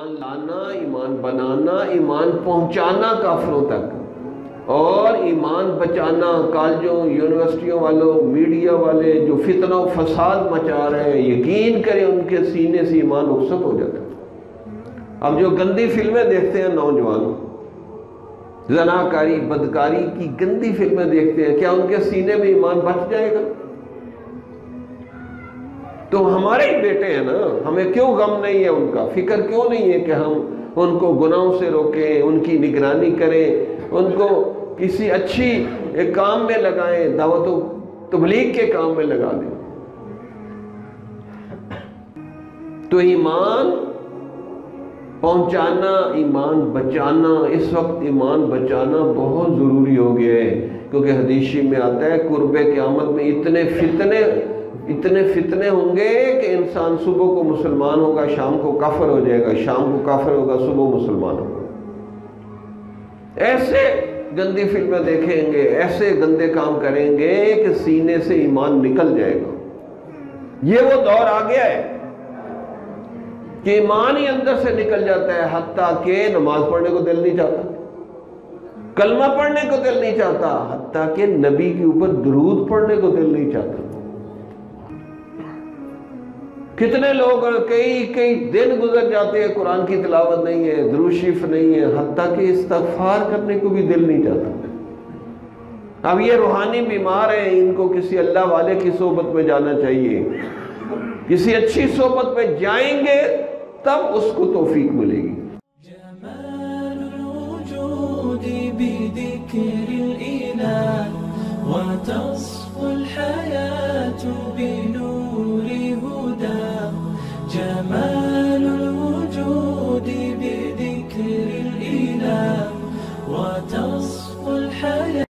ایمان لانا، ایمان بنانا، ایمان پہنچانا کافروں تک، اور ایمان بچانا کالجوں یونیورسٹیوں والوں میڈیا والے جو فتنہ و فساد مچا رہے ہیں، یقین کریں ان کے سینے سے ایمان رخصت ہو جاتا ہے۔ اب جو گندی فلمیں دیکھتے ہیں نوجوان، زناکاری بدکاری کی گندی فلمیں دیکھتے ہیں، کیا ان کے سینے میں ایمان بچ جائے گا؟ تو ہمارے ہی بیٹے ہیں نا، ہمیں کیوں غم نہیں ہے ان کا، فکر کیوں نہیں ہے کہ ہم ان کو گناہوں سے روکیں، ان کی نگرانی کریں، ان کو کسی اچھی کام میں لگائیں، دعوت و تبلیغ کے کام میں لگا دیں۔ تو ایمان پہنچانا، ایمان بچانا، اس وقت ایمان بچانا بہت ضروری ہو گیا ہے، کیونکہ حدیث میں آتا ہے قرب قیامت میں اتنے فتنے ہوں گے کہ انسان صبح کو مسلمان ہوگا، شام کو کافر ہو جائے گا، شام کو کافر ہوگا، صبح مسلمان ہوگا۔ ایسے گندی فلمیں دیکھیں گے، ایسے گندے کام کریں گے کہ سینے سے ایمان نکل جائے گا۔ یہ وہ دور آ گیا ہے کہ ایمان ہی اندر سے نکل جاتا ہے، حتیٰ کہ نماز پڑھنے کو دل نہیں چاہتا، کلمہ پڑھنے کو دل نہیں چاہتا، حتیٰ کہ نبی کے اوپر درود پڑھنے کو دل نہیں چاہتا۔ کتنے لوگ کئی دن گزر جاتے ہیں، قرآن کی تلاوت نہیں ہے، درود شریف نہیں ہے، حتیٰ کہ استغفار کرنے کو بھی دل نہیں چاہتا۔ اب یہ روحانی بیمار ہیں، ان کو کسی اللہ والے کی صحبت میں جانا چاہیے، کسی اچھی صحبت میں جائیں گے تب اس کو توفیق ملے گی۔ جمال الوجود بذكر الإله وتصفو الحياة